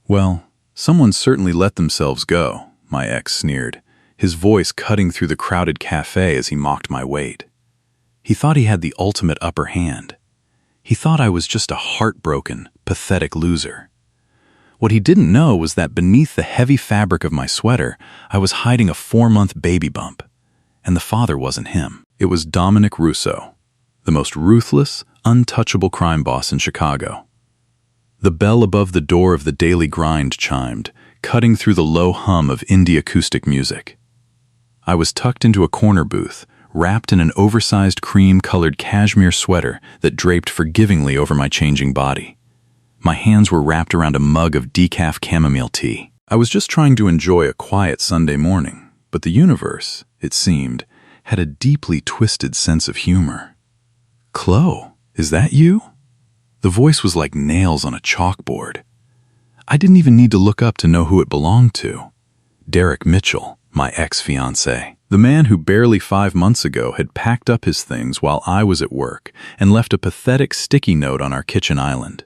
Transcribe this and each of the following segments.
Well, someone certainly let themselves go, my ex sneered, his voice cutting through the crowded cafe as he mocked my weight. He thought he had the ultimate upper hand. He thought I was just a heartbroken, pathetic loser. What he didn't know was that beneath the heavy fabric of my sweater, I was hiding a 4-month baby bump. And the father wasn't him. It was Dominic Russo, the most ruthless, untouchable crime boss in Chicago. The bell above the door of the Daily Grind chimed, cutting through the low hum of indie acoustic music. I was tucked into a corner booth, wrapped in an oversized cream-colored cashmere sweater that draped forgivingly over my changing body. My hands were wrapped around a mug of decaf chamomile tea. I was just trying to enjoy a quiet Sunday morning, but the universe, it seemed, had a deeply twisted sense of humor. "Chloe, is that you?" The voice was like nails on a chalkboard. I didn't even need to look up to know who it belonged to. Derek Mitchell, my ex-fiancé. The man who barely 5 months ago had packed up his things while I was at work and left a pathetic sticky note on our kitchen island.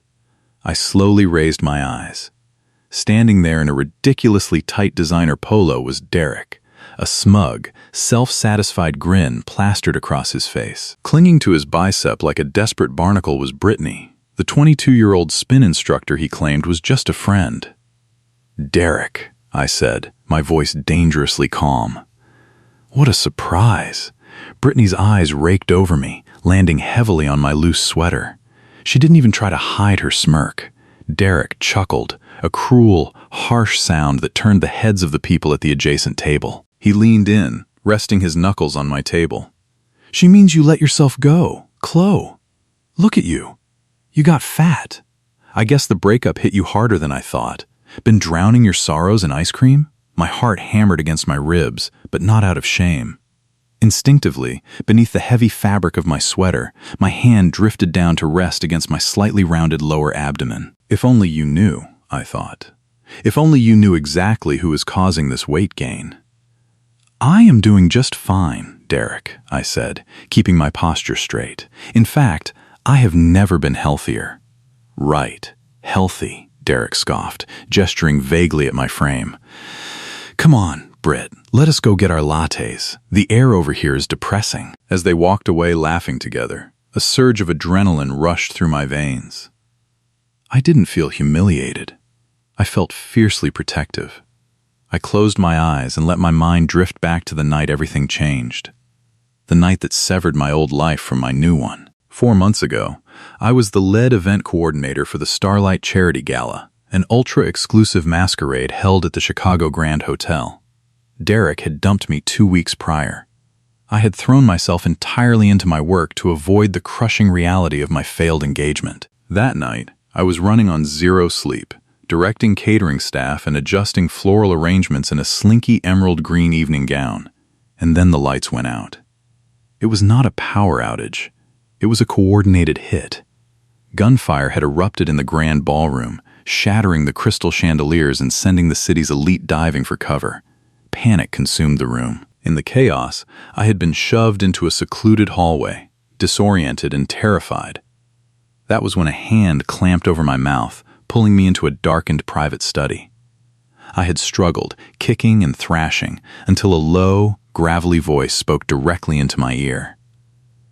I slowly raised my eyes. Standing there in a ridiculously tight designer polo was Derek, a smug, self-satisfied grin plastered across his face. Clinging to his bicep like a desperate barnacle was Brittany, the 22-year-old spin instructor he claimed was just a friend. "Derek," I said, my voice dangerously calm. What a surprise! Brittany's eyes raked over me, landing heavily on my loose sweater. She didn't even try to hide her smirk. Derek chuckled, a cruel, harsh sound that turned the heads of the people at the adjacent table. He leaned in, resting his knuckles on my table. "She means you let yourself go, Chloe. Look at you. You got fat. I guess the breakup hit you harder than I thought. Been drowning your sorrows in ice cream?" My heart hammered against my ribs, but not out of shame. Instinctively, beneath the heavy fabric of my sweater, my hand drifted down to rest against my slightly rounded lower abdomen. If only you knew, I thought. If only you knew exactly who was causing this weight gain. "I am doing just fine, Derek," I said, keeping my posture straight. "In fact, I have never been healthier." "Right, healthy," Derek scoffed, gesturing vaguely at my frame. "Come on, Britt, let us go get our lattes. The air over here is depressing." As they walked away laughing together, a surge of adrenaline rushed through my veins. I didn't feel humiliated. I felt fiercely protective. I closed my eyes and let my mind drift back to the night everything changed. The night that severed my old life from my new one. 4 months ago, I was the lead event coordinator for the Starlight Charity Gala, an ultra-exclusive masquerade held at the Chicago Grand Hotel. Derek had dumped me 2 weeks prior. I had thrown myself entirely into my work to avoid the crushing reality of my failed engagement. That night, I was running on zero sleep, directing catering staff and adjusting floral arrangements in a slinky emerald green evening gown. And then the lights went out. It was not a power outage. It was a coordinated hit. Gunfire had erupted in the grand ballroom, shattering the crystal chandeliers and sending the city's elite diving for cover. Panic consumed the room. In the chaos, I had been shoved into a secluded hallway, disoriented and terrified. That was when a hand clamped over my mouth, pulling me into a darkened private study. I had struggled, kicking and thrashing, until a low, gravelly voice spoke directly into my ear.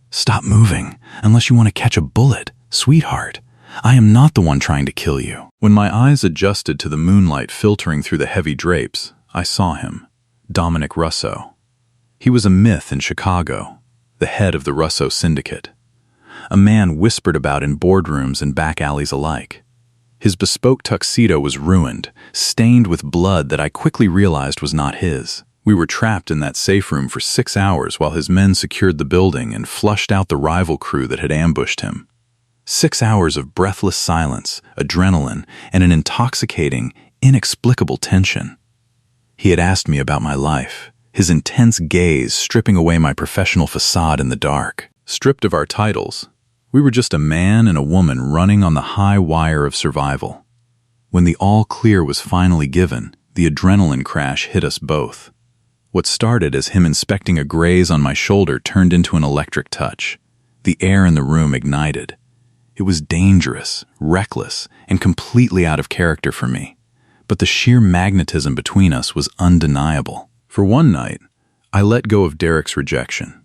"Stop moving, unless you want to catch a bullet, sweetheart. I am not the one trying to kill you." When my eyes adjusted to the moonlight filtering through the heavy drapes, I saw him, Dominic Russo. He was a myth in Chicago, the head of the Russo Syndicate. A man whispered about in boardrooms and back alleys alike. His bespoke tuxedo was ruined, stained with blood that I quickly realized was not his. We were trapped in that safe room for 6 hours while his men secured the building and flushed out the rival crew that had ambushed him. 6 hours of breathless silence, adrenaline, and an intoxicating, inexplicable tension. He had asked me about my life, his intense gaze stripping away my professional facade in the dark. Stripped of our titles, we were just a man and a woman running on the high wire of survival. When the all-clear was finally given, the adrenaline crash hit us both. What started as him inspecting a graze on my shoulder turned into an electric touch. The air in the room ignited. It was dangerous, reckless, and completely out of character for me. but the sheer magnetism between us was undeniable. For one night, I let go of Derek's rejection.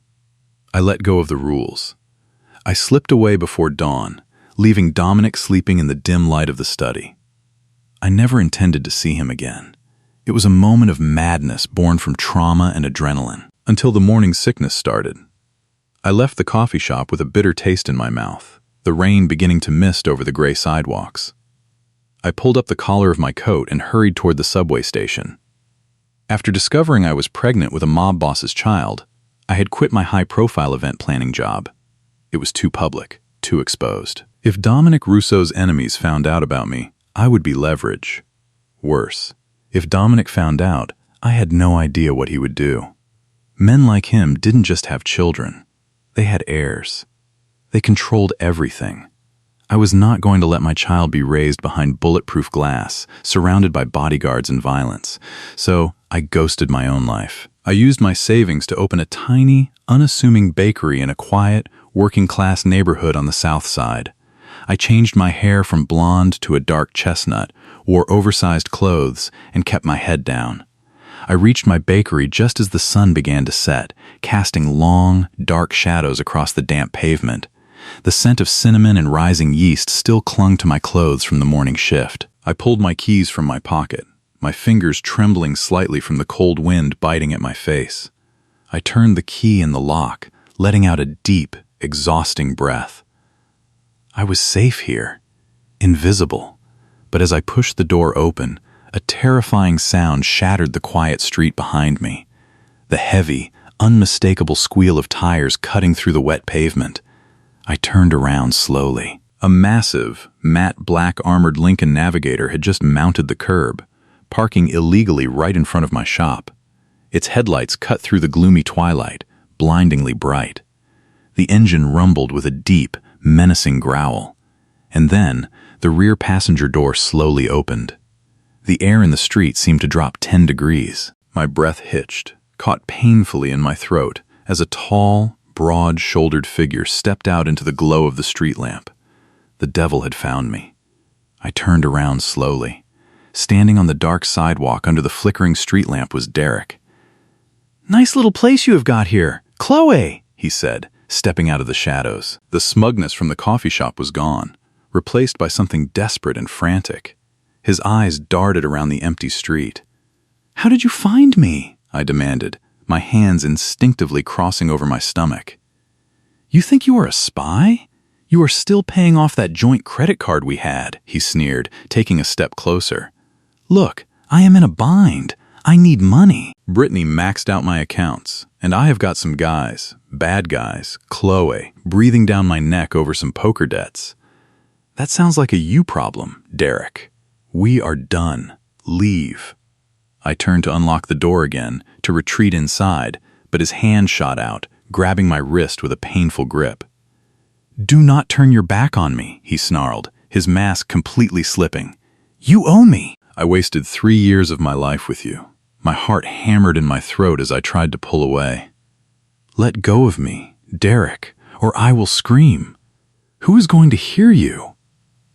I let go of the rules. I slipped away before dawn, leaving Dominic sleeping in the dim light of the study. I never intended to see him again. It was a moment of madness born from trauma and adrenaline, until the morning sickness started. I left the coffee shop with a bitter taste in my mouth, the rain beginning to mist over the gray sidewalks. I pulled up the collar of my coat and hurried toward the subway station. After discovering I was pregnant with a mob boss's child, I had quit my high-profile event planning job. It was too public, too exposed. If Dominic Russo's enemies found out about me, I would be leverage. Worse, if Dominic found out, I had no idea what he would do. Men like him didn't just have children. They had heirs. They controlled everything. I was not going to let my child be raised behind bulletproof glass, surrounded by bodyguards and violence. So I ghosted my own life. I used my savings to open a tiny, unassuming bakery in a quiet, working-class neighborhood on the south side. I changed my hair from blonde to a dark chestnut, wore oversized clothes, and kept my head down. I reached my bakery just as the sun began to set, casting long, dark shadows across the damp pavement. The scent of cinnamon and rising yeast still clung to my clothes from the morning shift. I pulled my keys from my pocket, my fingers trembling slightly from the cold wind biting at my face. I turned the key in the lock, letting out a deep, exhausting breath. I was safe here, invisible. But as I pushed the door open, a terrifying sound shattered the quiet street behind me. The heavy, unmistakable squeal of tires cutting through the wet pavement. I turned around slowly. A massive, matte black armored Lincoln Navigator had just mounted the curb, parking illegally right in front of my shop. Its headlights cut through the gloomy twilight, blindingly bright. The engine rumbled with a deep, menacing growl. And then, the rear passenger door slowly opened. The air in the street seemed to drop 10 degrees. My breath hitched, caught painfully in my throat, as a tall, broad-shouldered figure stepped out into the glow of the street lamp. The devil had found me. I turned around slowly. Standing on the dark sidewalk under the flickering street lamp was Derek. "Nice little place you have got here, Chloe," he said, stepping out of the shadows. The smugness from the coffee shop was gone, replaced by something desperate and frantic. His eyes darted around the empty street. "How did you find me?" I demanded, my hands instinctively crossing over my stomach. "You think you are a spy? You are still paying off that joint credit card we had," he sneered, taking a step closer. "Look, I am in a bind. I need money." Brittany maxed out my accounts, and I have got some guys, bad guys, Chloe, breathing down my neck over some poker debts. "That sounds like a you problem, Derek. We are done. Leave." I turned to unlock the door again, to retreat inside, but his hand shot out, grabbing my wrist with a painful grip. "Do not turn your back on me," he snarled, his mask completely slipping. "You owe me." "I wasted 3 years of my life with you." My heart hammered in my throat as I tried to pull away. "Let go of me, Derek, or I will scream. Who is going to hear you?"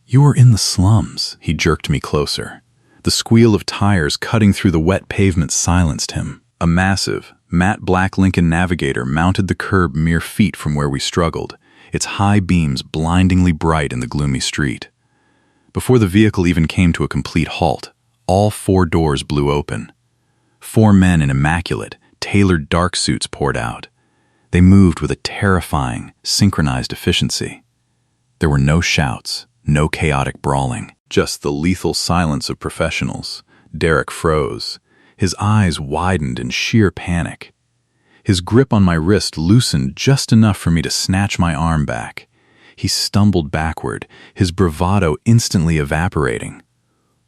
"You are in the slums," he jerked me closer. The squeal of tires cutting through the wet pavement silenced him. A massive, matte black Lincoln Navigator mounted the curb mere feet from where we struggled, its high beams blindingly bright in the gloomy street. Before the vehicle even came to a complete halt, all 4 doors blew open. 4 men in immaculate, tailored dark suits poured out. They moved with a terrifying, synchronized efficiency. There were no shouts, no chaotic brawling, just the lethal silence of professionals. Derek froze. His eyes widened in sheer panic. His grip on my wrist loosened just enough for me to snatch my arm back. He stumbled backward, his bravado instantly evaporating.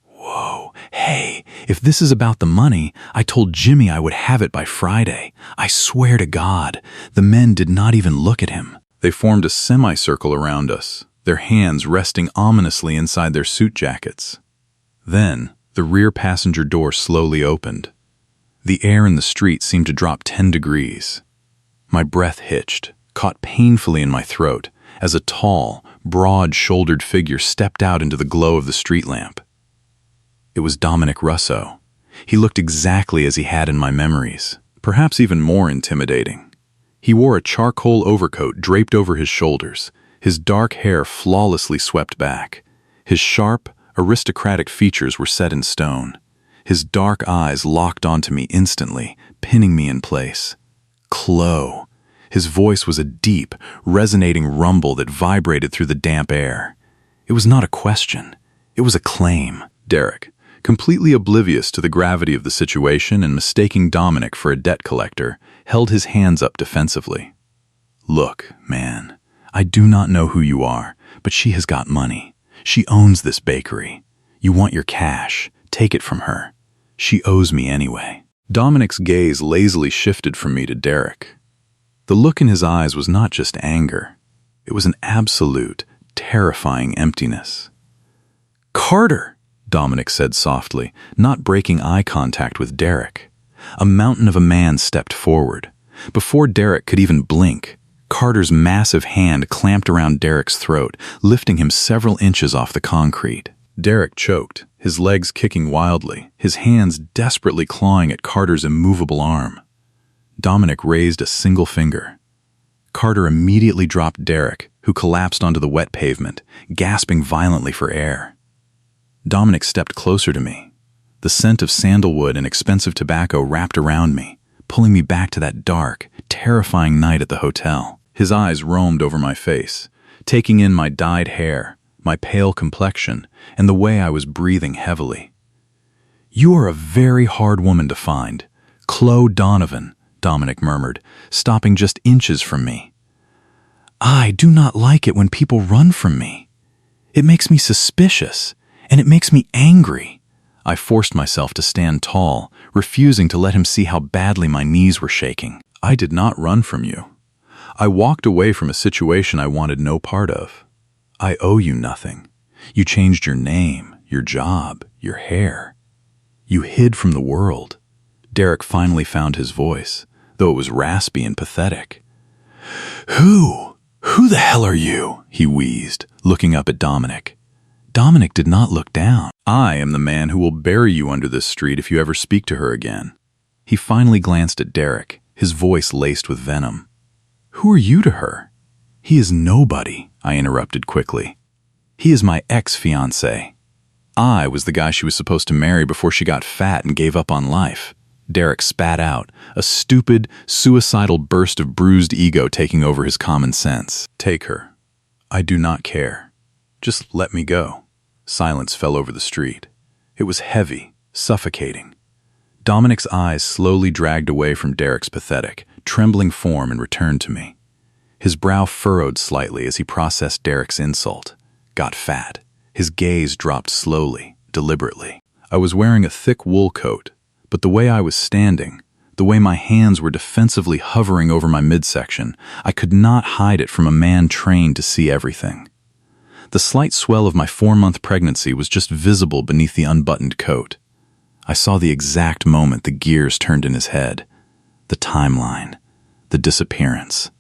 "Whoa, hey, if this is about the money, I told Jimmy I would have it by Friday. I swear to God." The men did not even look at him. They formed a semicircle around us, their hands resting ominously inside their suit jackets. Then, the rear passenger door slowly opened. The air in the street seemed to drop 10 degrees. My breath hitched, caught painfully in my throat, as a tall, broad-shouldered figure stepped out into the glow of the street lamp. It was Dominic Russo. He looked exactly as he had in my memories, perhaps even more intimidating. He wore a charcoal overcoat draped over his shoulders, his dark hair flawlessly swept back. His sharp, aristocratic features were set in stone. His dark eyes locked onto me instantly, pinning me in place. Chloe. His voice was a deep, resonating rumble that vibrated through the damp air. It was not a question. It was a claim. Derek, completely oblivious to the gravity of the situation and mistaking Dominic for a debt collector, held his hands up defensively. Look, man, I do not know who you are, but she has got money. She owns this bakery. You want your cash. Take it from her. She owes me anyway. Dominic's gaze lazily shifted from me to Derek. The look in his eyes was not just anger. It was an absolute, terrifying emptiness. Carter, Dominic said softly, not breaking eye contact with Derek. A mountain of a man stepped forward. Before Derek could even blink, Carter's massive hand clamped around Derek's throat, lifting him several inches off the concrete. Derek choked, his legs kicking wildly, his hands desperately clawing at Carter's immovable arm. Dominic raised a single finger. Carter immediately dropped Derek, who collapsed onto the wet pavement, gasping violently for air. Dominic stepped closer to me. The scent of sandalwood and expensive tobacco wrapped around me, pulling me back to that dark, terrifying night at the hotel. His eyes roamed over my face, taking in my dyed hair, my pale complexion, and the way I was breathing heavily. You are a very hard woman to find. Chloe Donovan, Dominic murmured, stopping just inches from me. I do not like it when people run from me. It makes me suspicious, and it makes me angry. I forced myself to stand tall, refusing to let him see how badly my knees were shaking. I did not run from you. I walked away from a situation I wanted no part of. I owe you nothing. You changed your name, your job, your hair. You hid from the world. Derek finally found his voice, though it was raspy and pathetic. Who the hell are you? He wheezed, looking up at Dominic. Dominic did not look down. I am the man who will bury you under this street if you ever speak to her again. He finally glanced at Derek, his voice laced with venom. Who are you to her? He is nobody, I interrupted quickly. He is my ex-fiancé. I was the guy she was supposed to marry before she got fat and gave up on life. Derek spat out, a stupid, suicidal burst of bruised ego taking over his common sense. Take her. I do not care. Just let me go. Silence fell over the street. It was heavy, suffocating. Dominic's eyes slowly dragged away from Derek's pathetic, trembling form and returned to me. His brow furrowed slightly as he processed Derek's insult. Got fat. His gaze dropped slowly, deliberately. I was wearing a thick wool coat, but the way I was standing, the way my hands were defensively hovering over my midsection, I could not hide it from a man trained to see everything. The slight swell of my 4-month pregnancy was just visible beneath the unbuttoned coat. I saw the exact moment the gears turned in his head. The timeline, the disappearance,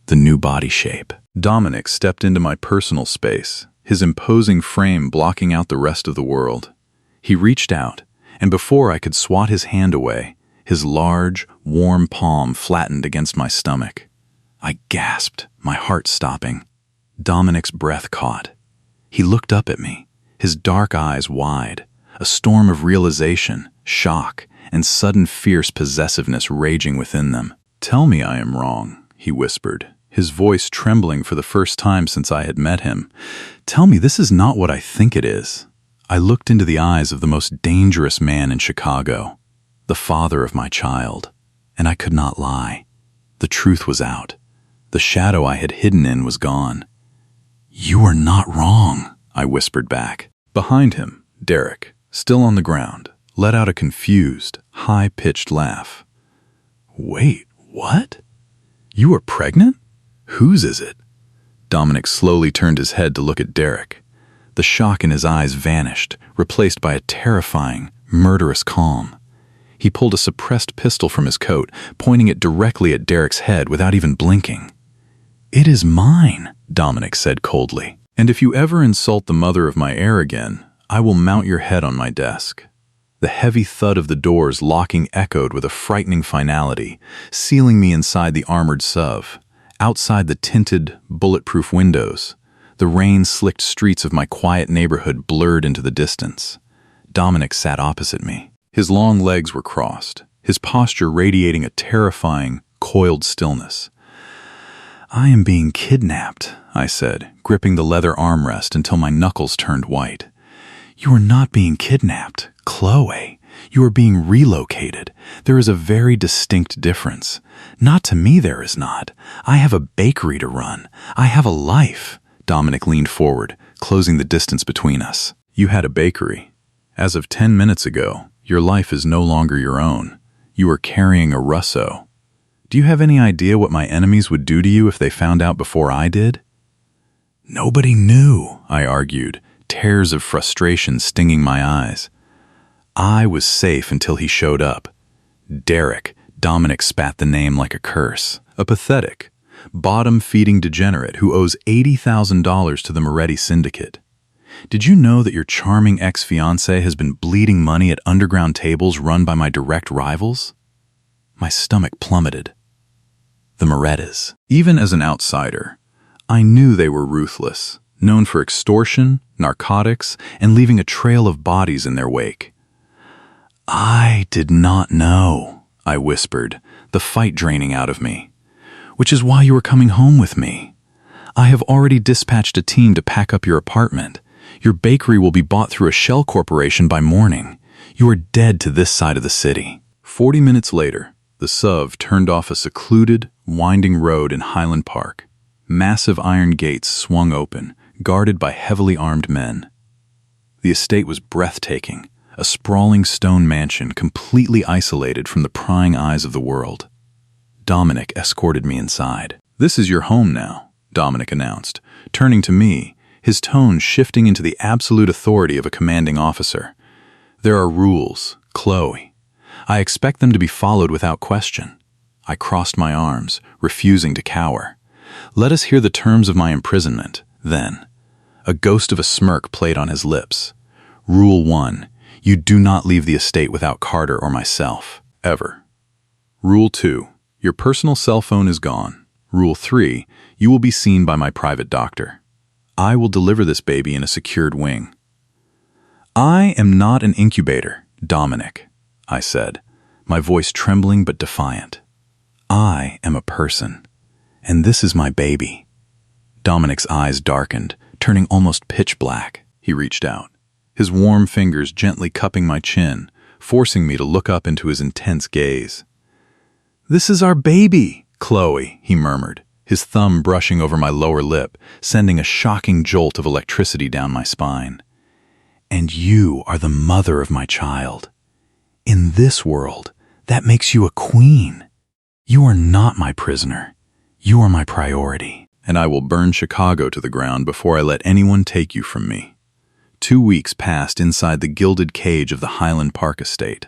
the new body shape. Dominic stepped into my personal space, his imposing frame blocking out the rest of the world. He reached out, and before I could swat his hand away, his large, warm palm flattened against my stomach. I gasped, my heart stopping. Dominic's breath caught. He looked up at me, his dark eyes wide, a storm of realization, shock, and sudden fierce possessiveness raging within them. Tell me I am wrong, he whispered, his voice trembling for the first time since I had met him. Tell me this is not what I think it is. I looked into the eyes of the most dangerous man in Chicago, the father of my child, and I could not lie. The truth was out. The shadow I had hidden in was gone. You are not wrong, I whispered back. Behind him, Derek, still on the ground, let out a confused, high-pitched laugh. Wait, what? You are pregnant? Whose is it? Dominic slowly turned his head to look at Derek. The shock in his eyes vanished, replaced by a terrifying, murderous calm. He pulled a suppressed pistol from his coat, pointing it directly at Derek's head without even blinking. It is mine, Dominic said coldly. And if you ever insult the mother of my heir again, I will mount your head on my desk. The heavy thud of the doors locking echoed with a frightening finality, sealing me inside the armored SUV. Outside the tinted, bulletproof windows, the rain-slicked streets of my quiet neighborhood blurred into the distance. Dominic sat opposite me. His long legs were crossed, his posture radiating a terrifying, coiled stillness. "I am being kidnapped," I said, gripping the leather armrest until my knuckles turned white. "You are not being kidnapped, Chloe. You are being relocated. There is a very distinct difference. Not to me, there is not. I have a bakery to run. I have a life." Dominic leaned forward, closing the distance between us. "You had a bakery. As of 10 minutes ago, your life is no longer your own. You are carrying a Russo. Do you have any idea what my enemies would do to you if they found out before I did?" "Nobody knew," I argued, tears of frustration stinging my eyes. "I was safe until he showed up. Derek," Dominic spat the name like a curse. "A pathetic, bottom-feeding degenerate who owes $80,000 to the Moretti Syndicate. Did you know that your charming ex-fiancé has been bleeding money at underground tables run by my direct rivals?" My stomach plummeted. The Morettis. Even as an outsider, I knew they were ruthless, known for extortion, narcotics, and leaving a trail of bodies in their wake. "I did not know," I whispered, the fight draining out of me. "Which is why you are coming home with me. I have already dispatched a team to pack up your apartment. Your bakery will be bought through a shell corporation by morning. You are dead to this side of the city." 40 minutes later, the SUV turned off a secluded, winding road in Highland Park. Massive iron gates swung open, guarded by heavily armed men. The estate was breathtaking, a sprawling stone mansion completely isolated from the prying eyes of the world. Dominic escorted me inside. "This is your home now," Dominic announced, turning to me, his tone shifting into the absolute authority of a commanding officer. "There are rules, Chloe. I expect them to be followed without question." I crossed my arms, refusing to cower. "Let us hear the terms of my imprisonment, then." A ghost of a smirk played on his lips. "Rule 1. You do not leave the estate without Carter or myself, ever. Rule 2. Your personal cell phone is gone. Rule 3. You will be seen by my private doctor. I will deliver this baby in a secured wing." "I am not an incubator, Dominic," I said, my voice trembling but defiant. "I am a person, and this is my baby." Dominic's eyes darkened, turning almost pitch black. He reached out, his warm fingers gently cupping my chin, forcing me to look up into his intense gaze. "This is our baby, Chloe," he murmured, his thumb brushing over my lower lip, sending a shocking jolt of electricity down my spine. "And you are the mother of my child. In this world, that makes you a queen. You are not my prisoner. You are my priority. And I will burn Chicago to the ground before I let anyone take you from me." 2 weeks passed inside the gilded cage of the Highland Park estate.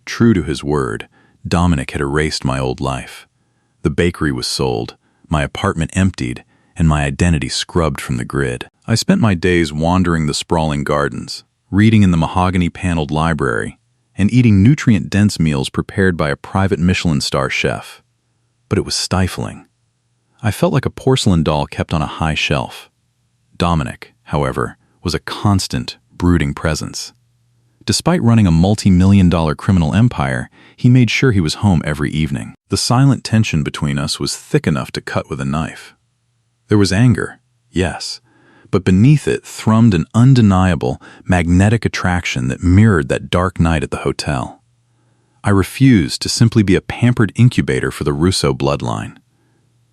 True to his word, Dominic had erased my old life. The bakery was sold, my apartment emptied, and my identity scrubbed from the grid. I spent my days wandering the sprawling gardens, reading in the mahogany-paneled library, and eating nutrient-dense meals prepared by a private Michelin star chef. But it was stifling. I felt like a porcelain doll kept on a high shelf. Dominic, however, was a constant, brooding presence. Despite running a multi-million-dollar criminal empire, he made sure he was home every evening. The silent tension between us was thick enough to cut with a knife. There was anger, yes, but beneath it thrummed an undeniable, magnetic attraction that mirrored that dark night at the hotel. I refused to simply be a pampered incubator for the Russo bloodline.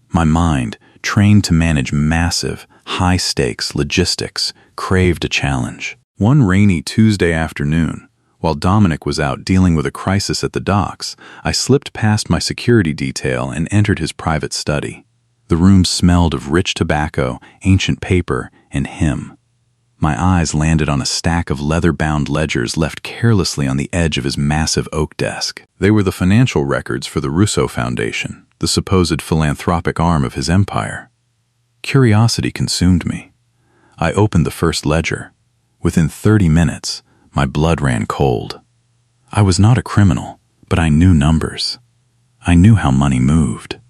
My mind, trained to manage massive, high-stakes logistics, craved a challenge. One rainy Tuesday afternoon, while Dominic was out dealing with a crisis at the docks, I slipped past my security detail and entered his private study. The room smelled of rich tobacco, ancient paper, and him. My eyes landed on a stack of leather-bound ledgers left carelessly on the edge of his massive oak desk. They were the financial records for the Russo Foundation, the supposed philanthropic arm of his empire. Curiosity consumed me. I opened the first ledger. Within 30 minutes, my blood ran cold. I was not a criminal, but I knew numbers. I knew how money moved.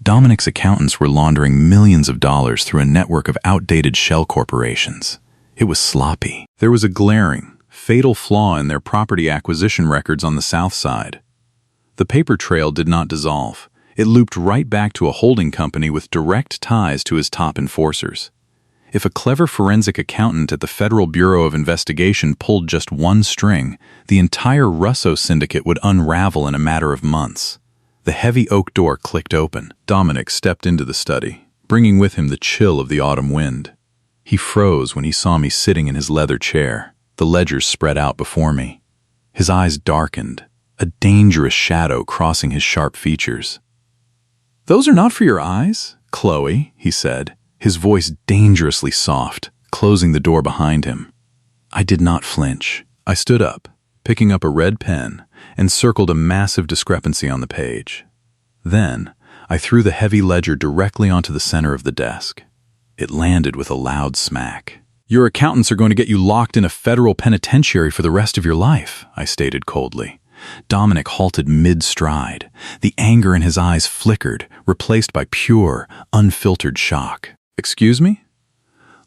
Dominic's accountants were laundering millions of dollars through a network of outdated shell corporations. It was sloppy. There was a glaring, fatal flaw in their property acquisition records on the south side. The paper trail did not dissolve. It looped right back to a holding company with direct ties to his top enforcers. If a clever forensic accountant at the Federal Bureau of Investigation pulled just one string, the entire Russo syndicate would unravel in a matter of months. The heavy oak door clicked open. Dominic stepped into the study, bringing with him the chill of the autumn wind. He froze when he saw me sitting in his leather chair, the ledgers spread out before me. His eyes darkened, a dangerous shadow crossing his sharp features. "Those are not for your eyes, Chloe," he said, his voice dangerously soft, closing the door behind him. I did not flinch. I stood up, picking up a red pen, and circled a massive discrepancy on the page. Then, I threw the heavy ledger directly onto the center of the desk. It landed with a loud smack. "Your accountants are going to get you locked in a federal penitentiary for the rest of your life," I stated coldly. Dominic halted mid-stride. The anger in his eyes flickered, replaced by pure, unfiltered shock. "Excuse me?"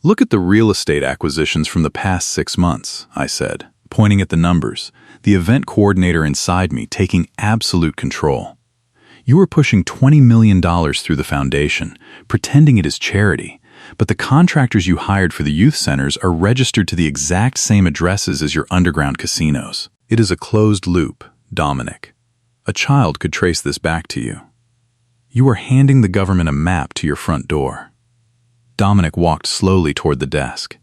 "Look at the real estate acquisitions from the past 6 months," I said, pointing at the numbers, the event coordinator inside me taking absolute control. "You were pushing $20 million through the foundation, pretending it is charity, but the contractors you hired for the youth centers are registered to the exact same addresses as your underground casinos. It is a closed loop, Dominic. A child could trace this back to you. You are handing the government a map to your front door." Dominic walked slowly toward the desk.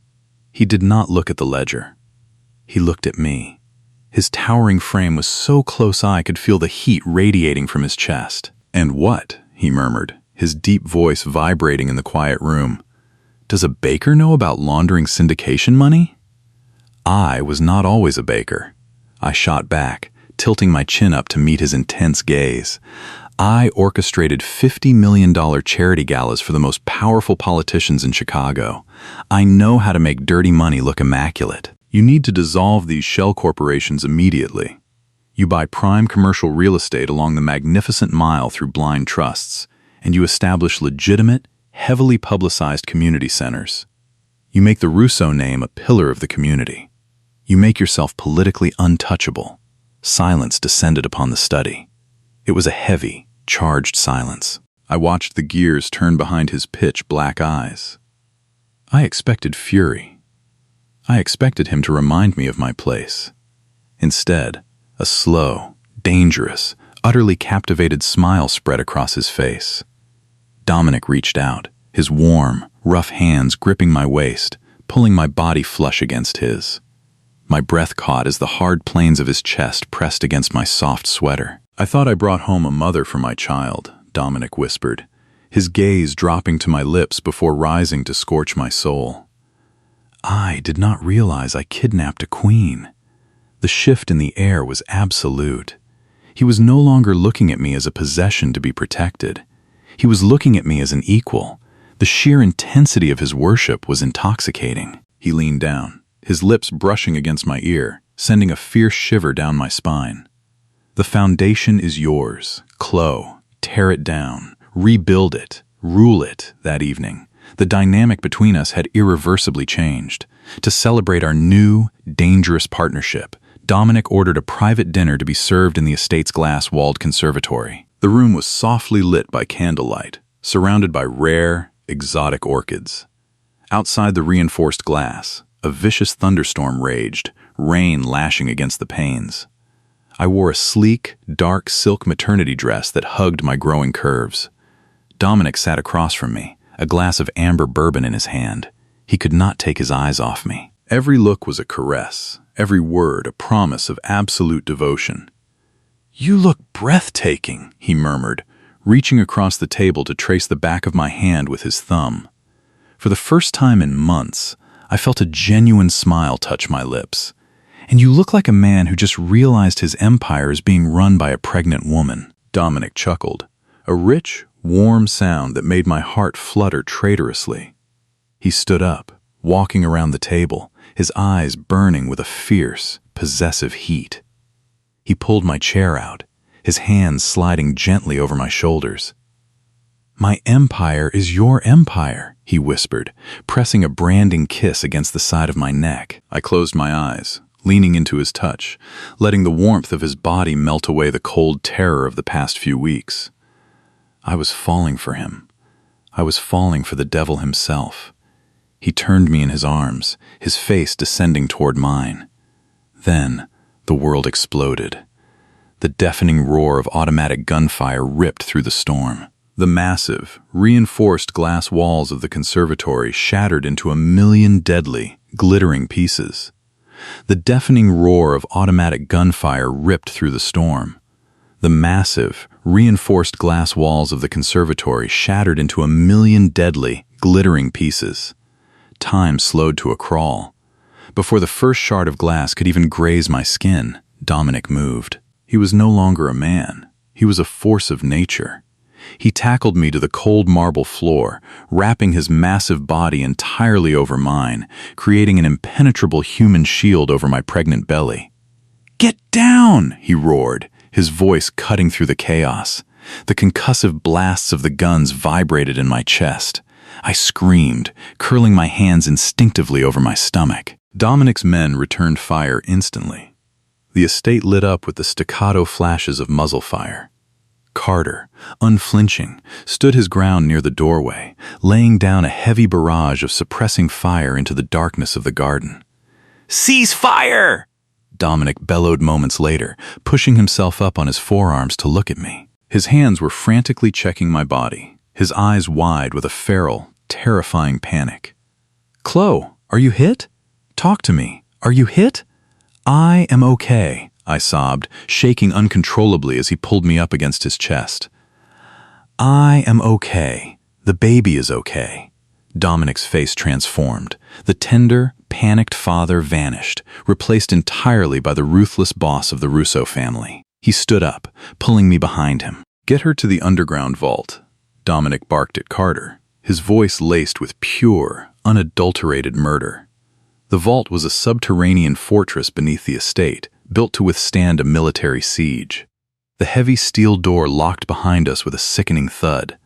He did not look at the ledger. He looked at me. His towering frame was so close I could feel the heat radiating from his chest. "And what?" he murmured, his deep voice vibrating in the quiet room. "Does a baker know about laundering syndication money?" I was not always a baker. I shot back, tilting my chin up to meet his intense gaze. I orchestrated $50 million charity galas for the most powerful politicians in Chicago. I know how to make dirty money look immaculate. You need to dissolve these shell corporations immediately. You buy prime commercial real estate along the magnificent mile through blind trusts, and you establish legitimate, heavily publicized community centers. You make the Russo name a pillar of the community. You make yourself politically untouchable. Silence descended upon the study. It was a heavy, charged silence. I watched the gears turn behind his pitch black eyes. I expected fury. I expected him to remind me of my place. Instead, a slow, dangerous, utterly captivated smile spread across his face. Dominic reached out, his warm, rough hands gripping my waist, pulling my body flush against his. My breath caught as the hard planes of his chest pressed against my soft sweater. "I thought I brought home a mother for my child," Dominic whispered, his gaze dropping to my lips before rising to scorch my soul. I did not realize I kidnapped a queen. The shift in the air was absolute. He was no longer looking at me as a possession to be protected. He was looking at me as an equal. The sheer intensity of his worship was intoxicating. He leaned down, his lips brushing against my ear, sending a fierce shiver down my spine. "The foundation is yours, Chloe. Tear it down, rebuild it, rule it." That evening, the dynamic between us had irreversibly changed. To celebrate our new, dangerous partnership, Dominic ordered a private dinner to be served in the estate's glass-walled conservatory. The room was softly lit by candlelight, surrounded by rare, exotic orchids. Outside the reinforced glass, a vicious thunderstorm raged, rain lashing against the panes. I wore a sleek, dark silk maternity dress that hugged my growing curves. Dominic sat across from me, a glass of amber bourbon in his hand. He could not take his eyes off me. Every look was a caress, every word a promise of absolute devotion. "You look breathtaking," he murmured, reaching across the table to trace the back of my hand with his thumb. For the first time in months, I felt a genuine smile touch my lips. "And you look like a man who just realized his empire is being run by a pregnant woman." Dominic chuckled, a rich, warm sound that made my heart flutter traitorously. He stood up, walking around the table, his eyes burning with a fierce, possessive heat. He pulled my chair out, his hands sliding gently over my shoulders. "My empire is your empire," he whispered, pressing a branding kiss against the side of my neck. I closed my eyes, leaning into his touch, letting the warmth of his body melt away the cold terror of the past few weeks. I was falling for him. I was falling for the devil himself. He turned me in his arms, his face descending toward mine. Then, the world exploded. The deafening roar of automatic gunfire ripped through the storm. The massive, reinforced glass walls of the conservatory shattered into a million deadly, glittering pieces. The deafening roar of automatic gunfire ripped through the storm. The massive, reinforced glass walls of the conservatory shattered into a million deadly, glittering pieces. Time slowed to a crawl. Before the first shard of glass could even graze my skin, Dominic moved. He was no longer a man. He was a force of nature. He tackled me to the cold marble floor, wrapping his massive body entirely over mine, creating an impenetrable human shield over my pregnant belly. "Get down!" he roared, his voice cutting through the chaos. The concussive blasts of the guns vibrated in my chest. I screamed, curling my hands instinctively over my stomach. Dominic's men returned fire instantly. The estate lit up with the staccato flashes of muzzle fire. Carter, unflinching, stood his ground near the doorway, laying down a heavy barrage of suppressing fire into the darkness of the garden. "Cease fire!" Dominic bellowed moments later, pushing himself up on his forearms to look at me. His hands were frantically checking my body, his eyes wide with a feral, terrifying panic. "Chloe, are you hit? Talk to me. Are you hit?" "I am okay," I sobbed, shaking uncontrollably as he pulled me up against his chest. "I am okay. The baby is okay." Dominic's face transformed. The tender, panicked father vanished, replaced entirely by the ruthless boss of the Russo family. He stood up, pulling me behind him. "Get her to the underground vault," Dominic barked at Carter, his voice laced with pure, unadulterated murder. The vault was a subterranean fortress beneath the estate, built to withstand a military siege. The heavy steel door locked behind us with a sickening thud.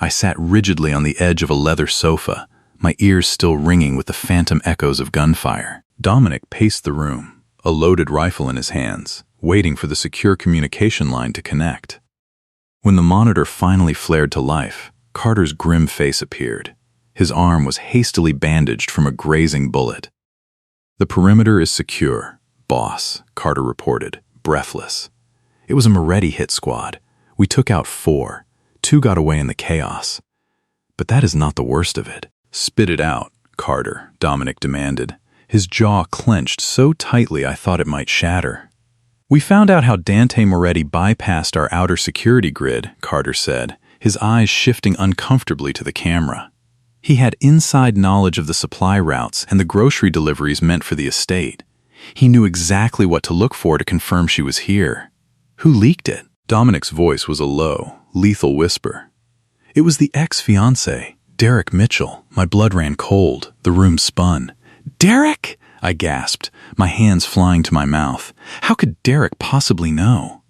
I sat rigidly on the edge of a leather sofa, my ears still ringing with the phantom echoes of gunfire. Dominic paced the room, a loaded rifle in his hands, waiting for the secure communication line to connect. When the monitor finally flared to life, Carter's grim face appeared. His arm was hastily bandaged from a grazing bullet. "The perimeter is secure, boss," Carter reported, breathless. It was a Moretti hit squad. We took out 4. 2 got away in the chaos. But that is not the worst of it. "Spit it out, Carter," Dominic demanded. His jaw clenched so tightly I thought it might shatter. "We found out how Dante Moretti bypassed our outer security grid," Carter said, his eyes shifting uncomfortably to the camera. "He had inside knowledge of the supply routes and the grocery deliveries meant for the estate. He knew exactly what to look for to confirm she was here. Who leaked it?" Dominic's voice was a low, lethal whisper. "It was the ex-fiancé, Derek Mitchell." My blood ran cold. The room spun. "Derek?" I gasped, my hands flying to my mouth. How could Derek possibly know?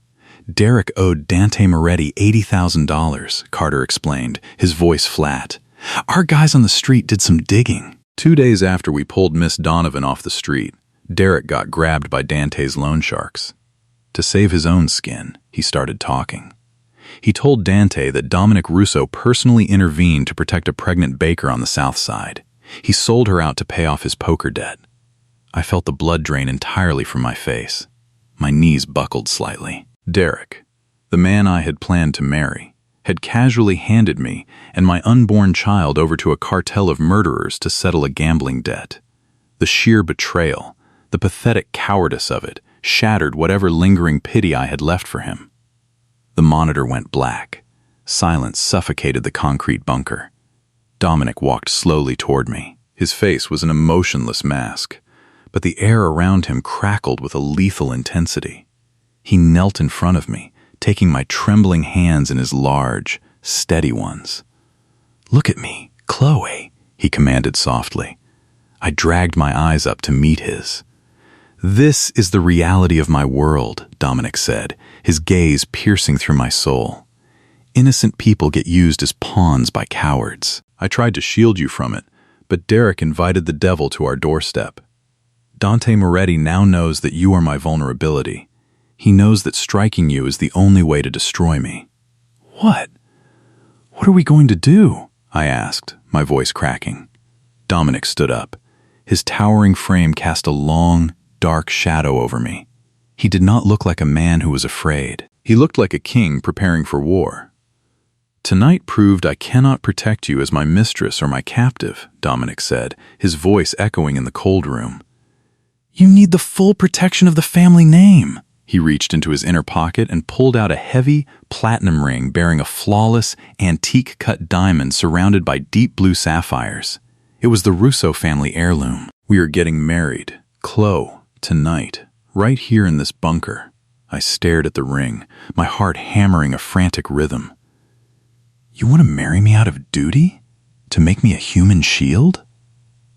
"Derek owed Dante Moretti $80,000, Carter explained, his voice flat. "Our guys on the street did some digging." 2 days after we pulled Miss Donovan off the street, Derek got grabbed by Dante's loan sharks. To save his own skin, he started talking. He told Dante that Dominic Russo personally intervened to protect a pregnant baker on the south side. He sold her out to pay off his poker debt. I felt the blood drain entirely from my face. My knees buckled slightly. Derek, the man I had planned to marry, had casually handed me and my unborn child over to a cartel of murderers to settle a gambling debt. The sheer betrayal, the pathetic cowardice of it, shattered whatever lingering pity I had left for him. The monitor went black. Silence suffocated the concrete bunker. Dominic walked slowly toward me. His face was an emotionless mask, but the air around him crackled with a lethal intensity. He knelt in front of me, taking my trembling hands in his large, steady ones. "Look at me, Chloe," he commanded softly. I dragged my eyes up to meet his. "This is the reality of my world," Dominic said, his gaze piercing through my soul. "Innocent people get used as pawns by cowards. I tried to shield you from it, but Derek invited the devil to our doorstep. Dante Moretti now knows that you are my vulnerability. He knows that striking you is the only way to destroy me." "What? What are we going to do?" I asked, my voice cracking. Dominic stood up. His towering frame cast a long, dark shadow over me. He did not look like a man who was afraid. He looked like a king preparing for war. "Tonight proved I cannot protect you as my mistress or my captive," Dominic said, his voice echoing in the cold room. "You need the full protection of the family name." He reached into his inner pocket and pulled out a heavy, platinum ring bearing a flawless, antique-cut diamond surrounded by deep blue sapphires. It was the Russo family heirloom. "We are getting married, Chloe, tonight, right here in this bunker." I stared at the ring, my heart hammering a frantic rhythm. "You want to marry me out of duty? To make me a human shield?"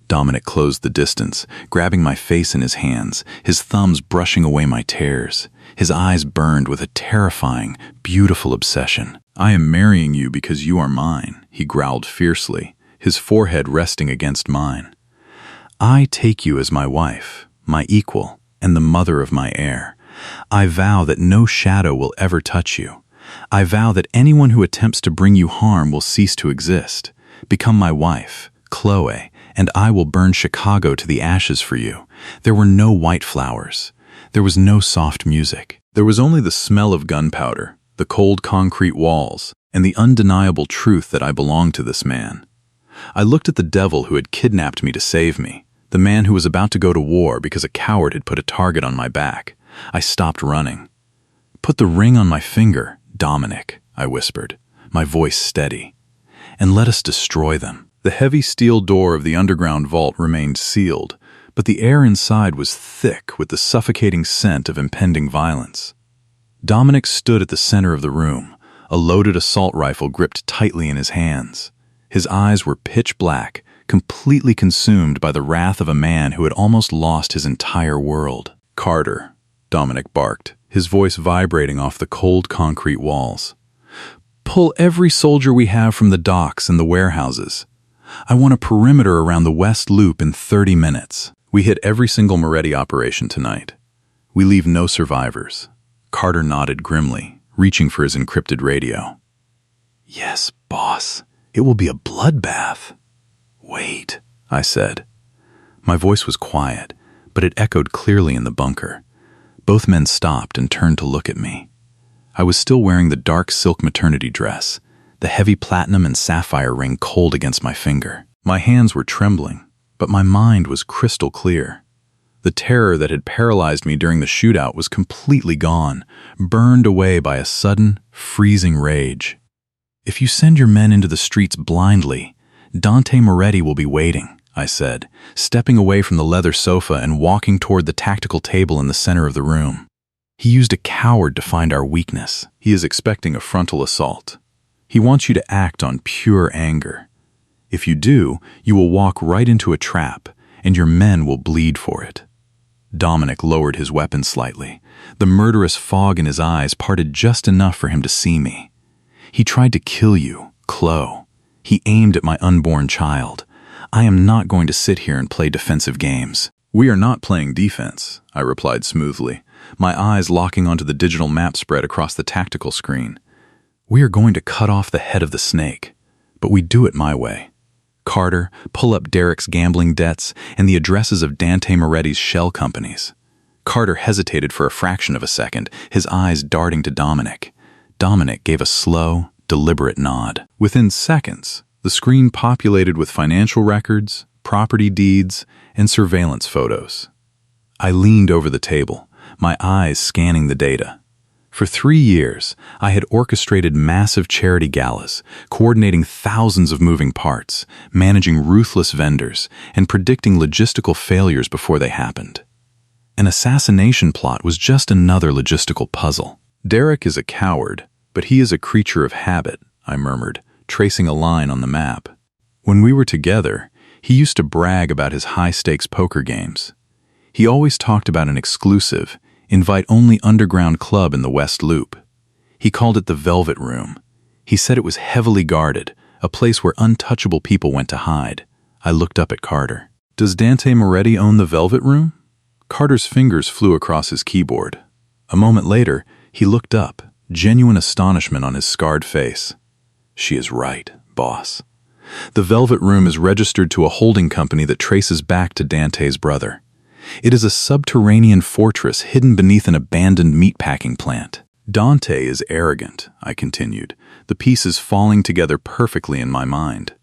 Dominic closed the distance, grabbing my face in his hands, his thumbs brushing away my tears. His eyes burned with a terrifying, beautiful obsession. "I am marrying you because you are mine," he growled fiercely, his forehead resting against mine. "I take you as my wife, my equal, and the mother of my heir. I vow that no shadow will ever touch you. I vow that anyone who attempts to bring you harm will cease to exist. Become my wife, Chloe, and I will burn Chicago to the ashes for you." There were no white flowers. There was no soft music. There was only the smell of gunpowder, the cold concrete walls, and the undeniable truth that I belonged to this man. I looked at the devil who had kidnapped me to save me, the man who was about to go to war because a coward had put a target on my back. I stopped running. "Put the ring on my finger, Dominic," I whispered, my voice steady, "and let us destroy them." The heavy steel door of the underground vault remained sealed, but the air inside was thick with the suffocating scent of impending violence. Dominic stood at the center of the room, a loaded assault rifle gripped tightly in his hands. His eyes were pitch black, completely consumed by the wrath of a man who had almost lost his entire world. "Carter," Dominic barked, his voice vibrating off the cold concrete walls. "Pull every soldier we have from the docks and the warehouses. I want a perimeter around the West Loop in 30 minutes. We hit every single Moretti operation tonight. We leave no survivors." Carter nodded grimly, reaching for his encrypted radio. "Yes, boss. It will be a bloodbath." "Wait," I said. My voice was quiet, but it echoed clearly in the bunker. Both men stopped and turned to look at me. I was still wearing the dark silk maternity dress, the heavy platinum and sapphire ring cold against my finger. My hands were trembling, but my mind was crystal clear. The terror that had paralyzed me during the shootout was completely gone, burned away by a sudden, freezing rage. "If you send your men into the streets blindly, Dante Moretti will be waiting," I said, stepping away from the leather sofa and walking toward the tactical table in the center of the room. "He used a coward to find our weakness. He is expecting a frontal assault. He wants you to act on pure anger. If you do, you will walk right into a trap, and your men will bleed for it." Dominic lowered his weapon slightly. The murderous fog in his eyes parted just enough for him to see me. "He tried to kill you, Chloe. He aimed at my unborn child. I am not going to sit here and play defensive games." "We are not playing defense," I replied smoothly, my eyes locking onto the digital map spread across the tactical screen. "We are going to cut off the head of the snake, but we do it my way. Carter, pull up Derek's gambling debts and the addresses of Dante Moretti's shell companies." Carter hesitated for a fraction of a second, his eyes darting to Dominic. Dominic gave a slow, deliberate nod. Within seconds, the screen populated with financial records, property deeds, and surveillance photos. I leaned over the table, my eyes scanning the data. For 3 years, I had orchestrated massive charity galas, coordinating thousands of moving parts, managing ruthless vendors, and predicting logistical failures before they happened. An assassination plot was just another logistical puzzle. "Derek is a coward, but he is a creature of habit," I murmured, tracing a line on the map. "When we were together, He used to brag about his high-stakes poker games. He always talked about an exclusive, invite-only underground club in the West Loop. He called it the Velvet Room. He said it was heavily guarded, a place where untouchable people went to hide. I looked up at Carter. "Does Dante Moretti own the Velvet Room?" Carter's fingers flew across his keyboard. A moment later, he looked up, genuine astonishment on his scarred face. "She is right, boss. The Velvet Room is registered to a holding company that traces back to Dante's brother. It is a subterranean fortress hidden beneath an abandoned meatpacking plant. Dante is arrogant," I continued, the pieces falling together perfectly in my mind.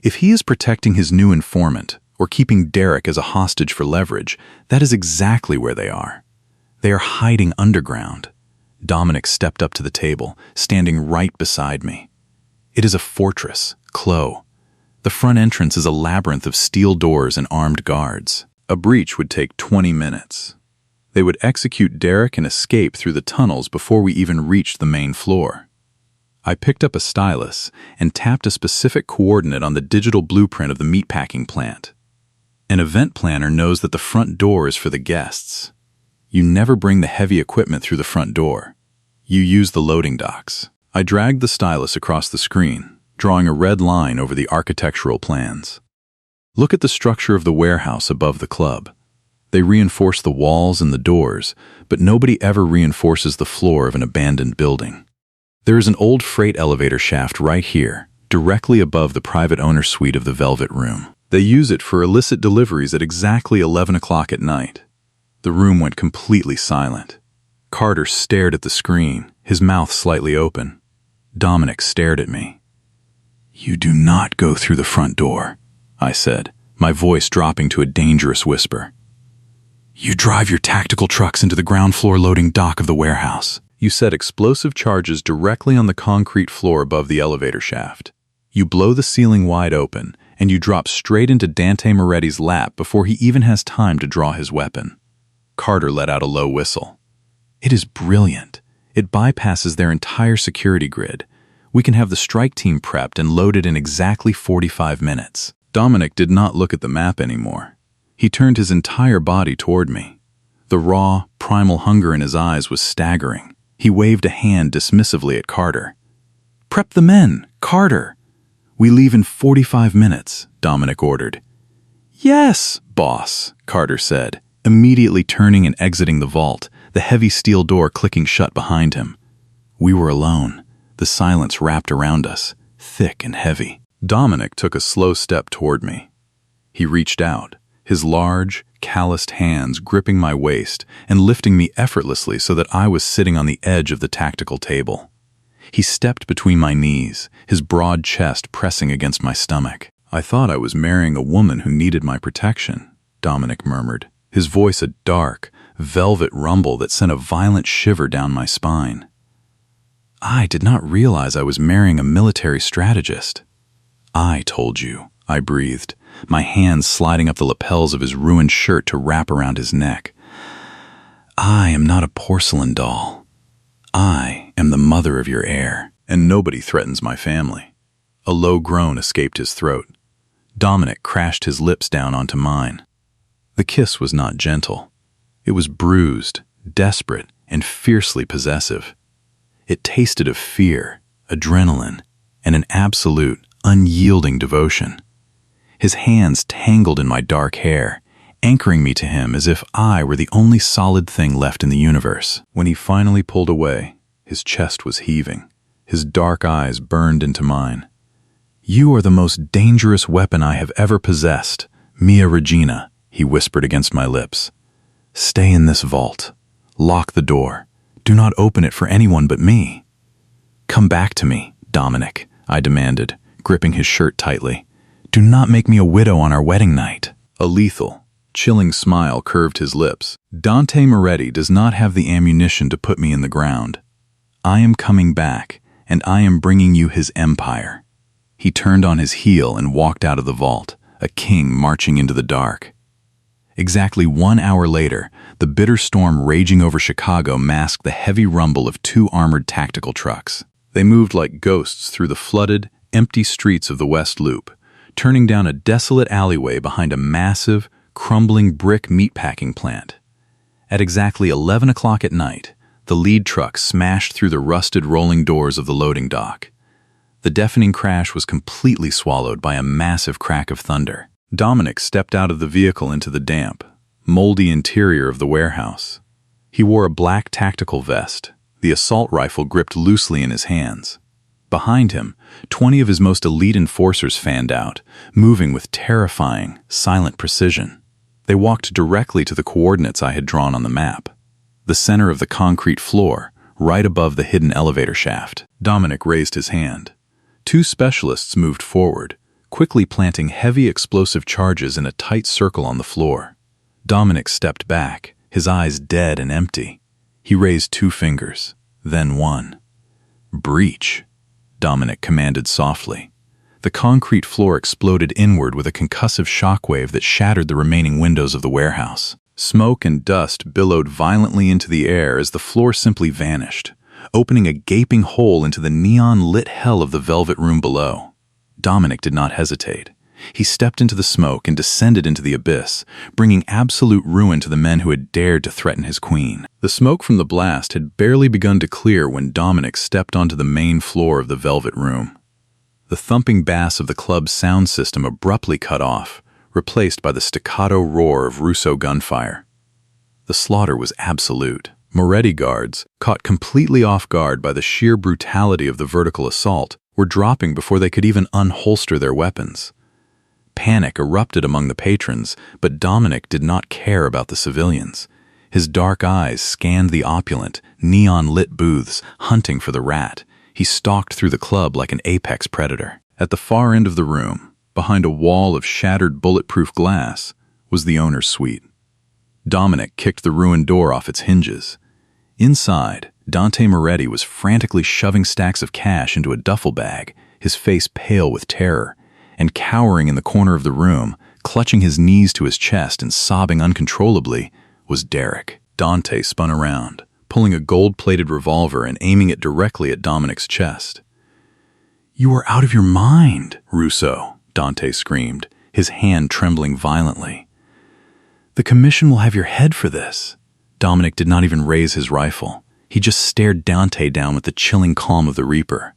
"If he is protecting his new informant, or keeping Derek as a hostage for leverage, that is exactly where they are. They are hiding underground." Dominic stepped up to the table, standing right beside me. "It is a fortress, Chloe. The front entrance is a labyrinth of steel doors and armed guards. A breach would take 20 minutes. They would execute Derek and escape through the tunnels before we even reached the main floor." I picked up a stylus and tapped a specific coordinate on the digital blueprint of the meatpacking plant. "An event planner knows that the front door is for the guests. You never bring the heavy equipment through the front door. You use the loading docks." I dragged the stylus across the screen, drawing a red line over the architectural plans. "Look at the structure of the warehouse above the club. They reinforce the walls and the doors, but nobody ever reinforces the floor of an abandoned building. There is an old freight elevator shaft right here, directly above the private owner suite of the Velvet Room. They use it for illicit deliveries at exactly 11 o'clock at night." The room went completely silent. Carter stared at the screen, his mouth slightly open. Dominic stared at me. "You do not go through the front door," I said, my voice dropping to a dangerous whisper. "You drive your tactical trucks into the ground floor loading dock of the warehouse. You set explosive charges directly on the concrete floor above the elevator shaft. You blow the ceiling wide open, and you drop straight into Dante Moretti's lap before he even has time to draw his weapon." Carter let out a low whistle. "It is brilliant. It bypasses their entire security grid. We can have the strike team prepped and loaded in exactly 45 minutes. Dominic did not look at the map anymore. He turned his entire body toward me. The raw, primal hunger in his eyes was staggering. He waved a hand dismissively at Carter. "Prep the men, Carter!" "We leave in 45 minutes, Dominic ordered. "Yes, boss," Carter said, immediately turning and exiting the vault, the heavy steel door clicking shut behind him. We were alone. The silence wrapped around us, thick and heavy. Dominic took a slow step toward me. He reached out, his large, calloused hands gripping my waist and lifting me effortlessly so that I was sitting on the edge of the tactical table. He stepped between my knees, his broad chest pressing against my stomach. "I thought I was marrying a woman who needed my protection," Dominic murmured, his voice a dark, velvet rumble that sent a violent shiver down my spine. "I did not realize I was marrying a military strategist." "I told you," I breathed, my hands sliding up the lapels of his ruined shirt to wrap around his neck. "I am not a porcelain doll. I am the mother of your heir, and nobody threatens my family." A low groan escaped his throat. Dominic crashed his lips down onto mine. The kiss was not gentle. It was bruised, desperate, and fiercely possessive. It tasted of fear, adrenaline, and an absolute, unyielding devotion. His hands tangled in my dark hair, anchoring me to him as if I were the only solid thing left in the universe. When he finally pulled away, his chest was heaving. His dark eyes burned into mine. "You are the most dangerous weapon I have ever possessed, Mia Regina," he whispered against my lips. "Stay in this vault. Lock the door. Do not open it for anyone but me." "Come back to me, Dominic," I demanded, gripping his shirt tightly. "Do not make me a widow on our wedding night." A lethal, chilling smile curved his lips. "Dante Moretti does not have the ammunition to put me in the ground. I am coming back, and I am bringing you his empire." He turned on his heel and walked out of the vault, a king marching into the dark. Exactly 1 hour later, the bitter storm raging over Chicago masked the heavy rumble of 2 armored tactical trucks. They moved like ghosts through the flooded, empty streets of the West Loop, turning down a desolate alleyway behind a massive, crumbling brick meatpacking plant. At exactly 11 o'clock at night, the lead truck smashed through the rusted rolling doors of the loading dock. The deafening crash was completely swallowed by a massive crack of thunder. Dominic stepped out of the vehicle into the damp, moldy interior of the warehouse. He wore a black tactical vest, the assault rifle gripped loosely in his hands. Behind him, 20 of his most elite enforcers fanned out, moving with terrifying, silent precision. They walked directly to the coordinates I had drawn on the map. The center of the concrete floor, right above the hidden elevator shaft. Dominic raised his hand. 2 specialists moved forward, quickly planting heavy explosive charges in a tight circle on the floor. Dominic stepped back, his eyes dead and empty. He raised 2 fingers, then 1. "Breach," Dominic commanded softly. The concrete floor exploded inward with a concussive shockwave that shattered the remaining windows of the warehouse. Smoke and dust billowed violently into the air as the floor simply vanished, opening a gaping hole into the neon-lit hell of the velvet room below. Dominic did not hesitate. He stepped into the smoke and descended into the abyss, bringing absolute ruin to the men who had dared to threaten his queen. The smoke from the blast had barely begun to clear when Dominic stepped onto the main floor of the velvet room. The thumping bass of the club's sound system abruptly cut off, replaced by the staccato roar of Russo gunfire. The slaughter was absolute. Moretti guards, caught completely off guard by the sheer brutality of the vertical assault, were dropping before they could even unholster their weapons. Panic erupted among the patrons, but Dominic did not care about the civilians. His dark eyes scanned the opulent, neon-lit booths, hunting for the rat. He stalked through the club like an apex predator. At the far end of the room, behind a wall of shattered bulletproof glass, was the owner's suite. Dominic kicked the ruined door off its hinges. Inside, Dante Moretti was frantically shoving stacks of cash into a duffel bag, his face pale with terror, and cowering in the corner of the room, clutching his knees to his chest and sobbing uncontrollably, was Derek. Dante spun around, pulling a gold-plated revolver and aiming it directly at Dominic's chest. "You are out of your mind, Russo," Dante screamed, his hand trembling violently. "The commission will have your head for this." Dominic did not even raise his rifle. He just stared Dante down with the chilling calm of the Reaper.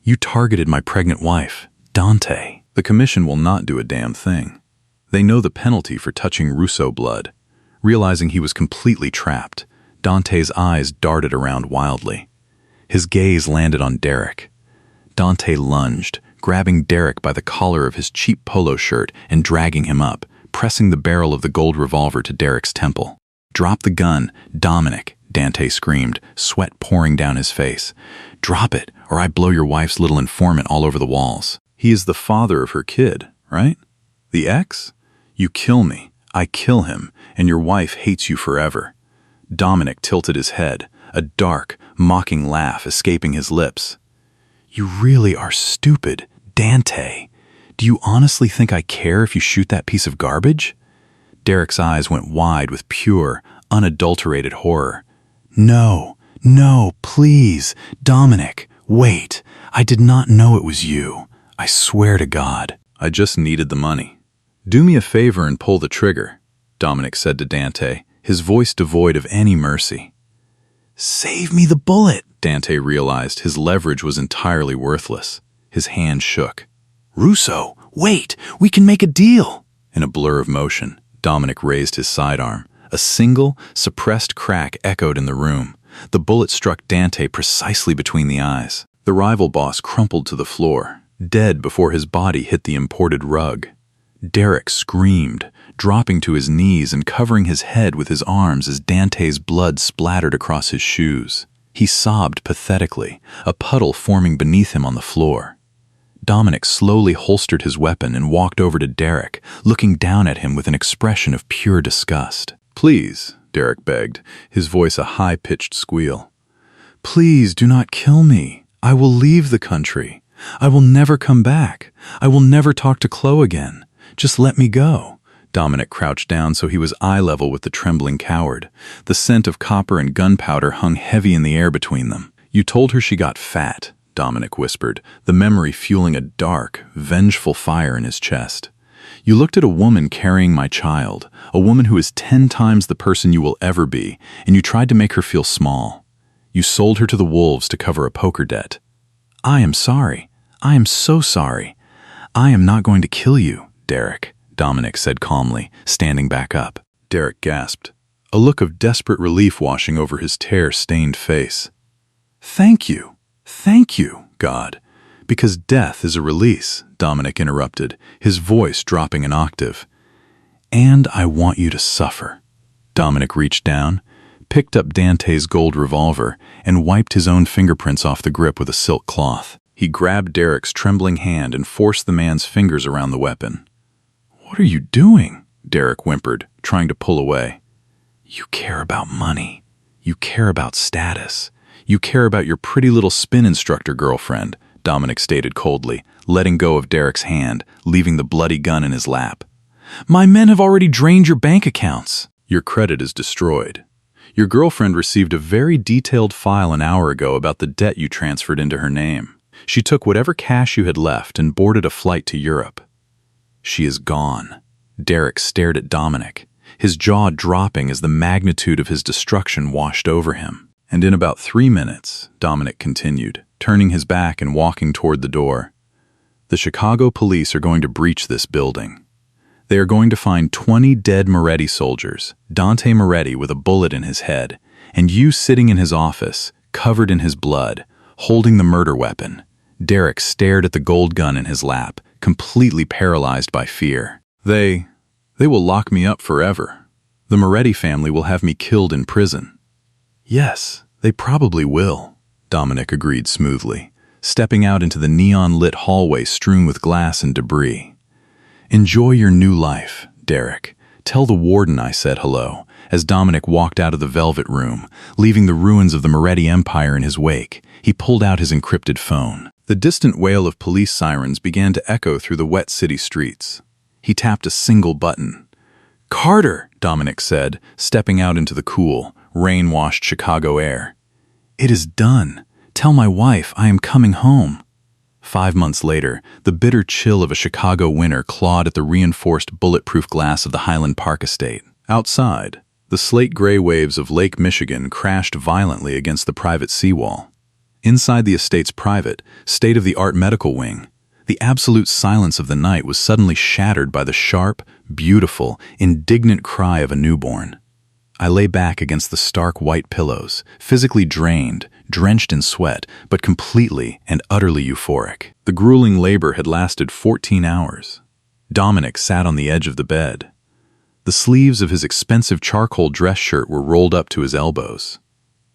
"You targeted my pregnant wife, Dante." "The commission will not do a damn thing. They know the penalty for touching Russo blood." Realizing he was completely trapped, Dante's eyes darted around wildly. His gaze landed on Derek. Dante lunged, grabbing Derek by the collar of his cheap polo shirt and dragging him up, pressing the barrel of the gold revolver to Derek's temple. "Drop the gun, Dominic," Dante screamed, sweat pouring down his face. "Drop it, or I blow your wife's little informant all over the walls." "He is the father of her kid, right? The ex? You kill me, I kill him, and your wife hates you forever." Dominic tilted his head, a dark, mocking laugh escaping his lips. "You really are stupid, Dante. Do you honestly think I care if you shoot that piece of garbage?" Derek's eyes went wide with pure, unadulterated horror. No, please, Dominic, wait. I did not know it was you. I swear to God." "I just needed the money. Do me a favor and pull the trigger," Dominic said to Dante, his voice devoid of any mercy. "Save me the bullet," Dante realized his leverage was entirely worthless. His hand shook. "Russo, wait, we can make a deal." In a blur of motion, Dominic raised his sidearm. A single, suppressed crack echoed in the room. The bullet struck Dante precisely between the eyes. The rival boss crumpled to the floor, dead before his body hit the imported rug. Derek screamed, dropping to his knees and covering his head with his arms as Dante's blood splattered across his shoes. He sobbed pathetically, a puddle forming beneath him on the floor. Dominic slowly holstered his weapon and walked over to Derek, looking down at him with an expression of pure disgust. "Please," Derek begged, his voice a high-pitched squeal. "Please do not kill me. I will leave the country. I will never come back. I will never talk to Chloe again. Just let me go." Dominic crouched down so he was eye level with the trembling coward. The scent of copper and gunpowder hung heavy in the air between them. "You told her she got fat," Dominic whispered, the memory fueling a dark, vengeful fire in his chest. You looked at a woman carrying my child, a woman who is 10 times the person you will ever be, and you tried to make her feel small. You sold her to the wolves to cover a poker debt. I am sorry. I am so sorry. I am not going to kill you, Derek, Dominic said calmly, standing back up. Derek gasped, a look of desperate relief washing over his tear-stained face. Thank you, God. Because death is a release, Dominic interrupted, his voice dropping an octave. And I want you to suffer. Dominic reached down, picked up Dante's gold revolver, and wiped his own fingerprints off the grip with a silk cloth. He grabbed Derek's trembling hand and forced the man's fingers around the weapon. What are you doing? Derek whimpered, trying to pull away. You care about money. You care about status. You care about your pretty little spin instructor girlfriend, Dominic stated coldly, letting go of Derek's hand, leaving the bloody gun in his lap. My men have already drained your bank accounts. Your credit is destroyed. Your girlfriend received a very detailed file an hour ago about the debt you transferred into her name. She took whatever cash you had left and boarded a flight to Europe. She is gone. Derek stared at Dominic, his jaw dropping as the magnitude of his destruction washed over him. And in about 3 minutes, Dominic continued, turning his back and walking toward the door. The Chicago police are going to breach this building. They are going to find 20 dead Moretti soldiers, Dante Moretti with a bullet in his head, and you sitting in his office, covered in his blood, holding the murder weapon. Derek stared at the gold gun in his lap, completely paralyzed by fear. They will lock me up forever. The Moretti family will have me killed in prison. Yes, they probably will, Dominic agreed smoothly, stepping out into the neon-lit hallway strewn with glass and debris. Enjoy your new life, Derek. Tell the warden I said hello, as Dominic walked out of the velvet room, leaving the ruins of the Moretti Empire in his wake. He pulled out his encrypted phone. The distant wail of police sirens began to echo through the wet city streets. He tapped a single button. Carter, Dominic said, stepping out into the cool, rain-washed Chicago air. It is done. Tell my wife I am coming home. 5 months later, the bitter chill of a Chicago winter clawed at the reinforced bulletproof glass of the Highland Park estate. Outside, the slate-gray waves of Lake Michigan crashed violently against the private seawall. Inside the estate's private, state-of-the-art medical wing, the absolute silence of the night was suddenly shattered by the sharp, beautiful, indignant cry of a newborn. I lay back against the stark white pillows, physically drained, drenched in sweat, but completely and utterly euphoric. The grueling labor had lasted 14 hours. Dominic sat on the edge of the bed. The sleeves of his expensive charcoal dress shirt were rolled up to his elbows.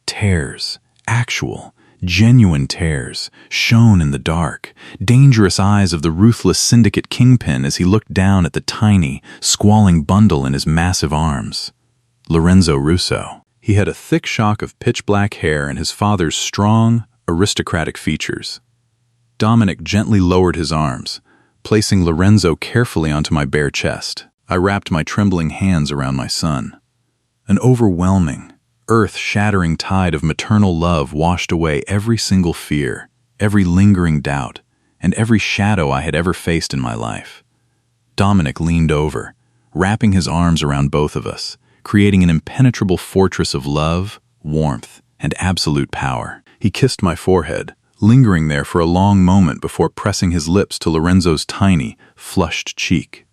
Tears, actual, genuine tears, shone in the dark, dangerous eyes of the ruthless syndicate kingpin as he looked down at the tiny, squalling bundle in his massive arms. Lorenzo Russo. He had a thick shock of pitch-black hair and his father's strong, aristocratic features. Dominic gently lowered his arms, placing Lorenzo carefully onto my bare chest. I wrapped my trembling hands around my son. An overwhelming, earth-shattering tide of maternal love washed away every single fear, every lingering doubt, and every shadow I had ever faced in my life. Dominic leaned over, wrapping his arms around both of us, creating an impenetrable fortress of love, warmth, and absolute power. He kissed my forehead, lingering there for a long moment before pressing his lips to Lorenzo's tiny, flushed cheek.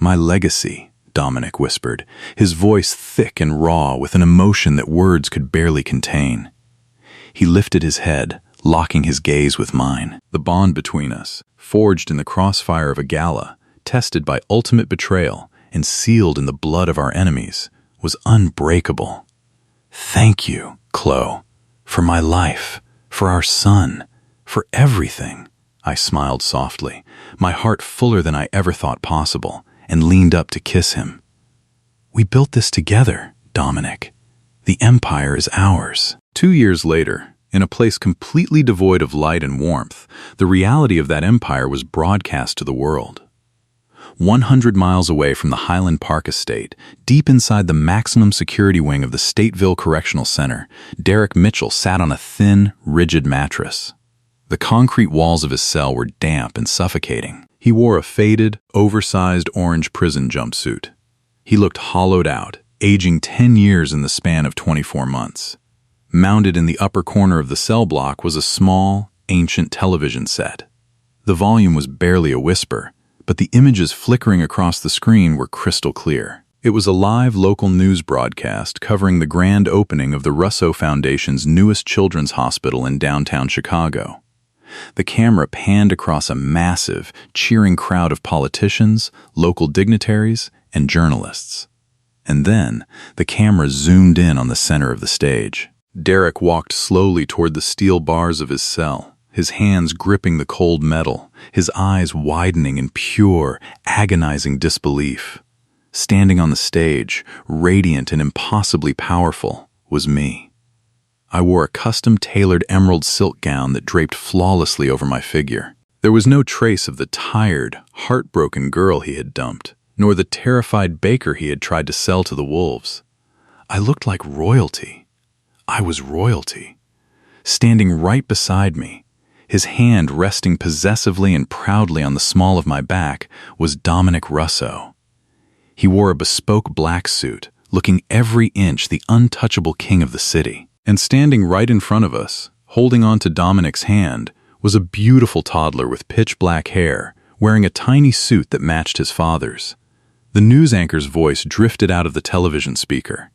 My legacy, Dominic whispered, his voice thick and raw with an emotion that words could barely contain. He lifted his head, locking his gaze with mine. The bond between us, forged in the crossfire of a gala, tested by ultimate betrayal, and sealed in the blood of our enemies, was unbreakable. Thank you, Chloe, for my life, for our son, for everything. I smiled softly, my heart fuller than I ever thought possible, and leaned up to kiss him. We built this together, Dominic. The empire is ours. 2 years later, in a place completely devoid of light and warmth, the reality of that empire was broadcast to the world. 100 miles away from the Highland Park estate, deep inside the maximum security wing of the Stateville Correctional Center, Derek Mitchell sat on a thin, rigid mattress. The concrete walls of his cell were damp and suffocating. He wore a faded, oversized orange prison jumpsuit. He looked hollowed out, aging 10 years in the span of 24 months. Mounted in the upper corner of the cell block was a small, ancient television set. The volume was barely a whisper, but the images flickering across the screen were crystal clear. It was a live local news broadcast covering the grand opening of the Russo Foundation's newest children's hospital in downtown Chicago. The camera panned across a massive, cheering crowd of politicians, local dignitaries, and journalists. And then, the camera zoomed in on the center of the stage. Derek walked slowly toward the steel bars of his cell, his hands gripping the cold metal, his eyes widening in pure, agonizing disbelief. Standing on the stage, radiant and impossibly powerful, was me. I wore a custom-tailored emerald silk gown that draped flawlessly over my figure. There was no trace of the tired, heartbroken girl he had dumped, nor the terrified baker he had tried to sell to the wolves. I looked like royalty. I was royalty. Standing right beside me, his hand resting possessively and proudly on the small of my back, was Dominic Russo. He wore a bespoke black suit, looking every inch the untouchable king of the city. And standing right in front of us, holding on to Dominic's hand, was a beautiful toddler with pitch-black hair, wearing a tiny suit that matched his father's. The news anchor's voice drifted out of the television speaker.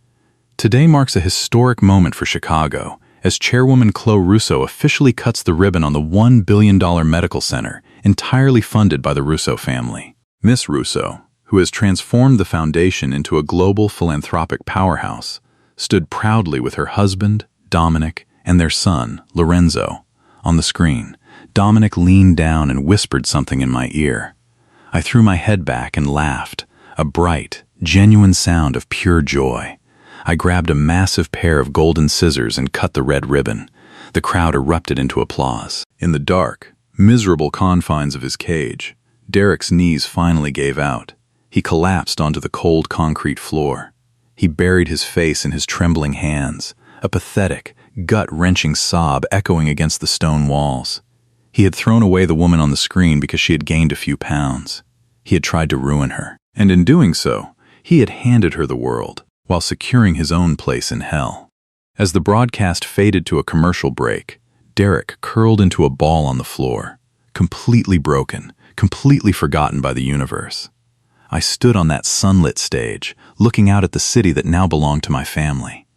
Today marks a historic moment for Chicago, as Chairwoman Chloe Russo officially cuts the ribbon on the $1 billion medical center, entirely funded by the Russo family. Miss Russo, who has transformed the foundation into a global philanthropic powerhouse, stood proudly with her husband, Dominic, and their son, Lorenzo. On the screen, Dominic leaned down and whispered something in my ear. I threw my head back and laughed, a bright, genuine sound of pure joy. I grabbed a massive pair of golden scissors and cut the red ribbon. The crowd erupted into applause. In the dark, miserable confines of his cage, Derek's knees finally gave out. He collapsed onto the cold concrete floor. He buried his face in his trembling hands, a pathetic, gut-wrenching sob echoing against the stone walls. He had thrown away the woman on the screen because she had gained a few pounds. He had tried to ruin her, and in doing so, he had handed her the world, while securing his own place in hell. As the broadcast faded to a commercial break, Derek curled into a ball on the floor, completely broken, completely forgotten by the universe. I stood on that sunlit stage, looking out at the city that now belonged to my family.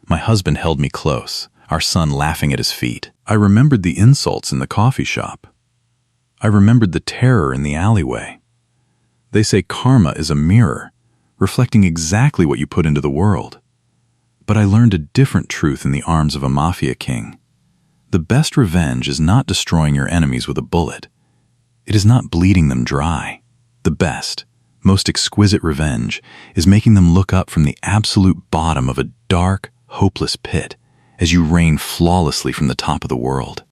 My husband held me close, our son laughing at his feet. I remembered the insults in the coffee shop. I remembered the terror in the alleyway. They say karma is a mirror, reflecting exactly what you put into the world. But I learned a different truth in the arms of a mafia king. The best revenge is not destroying your enemies with a bullet. It is not bleeding them dry. The best, most exquisite revenge is making them look up from the absolute bottom of a dark, hopeless pit as you rain flawlessly from the top of the world.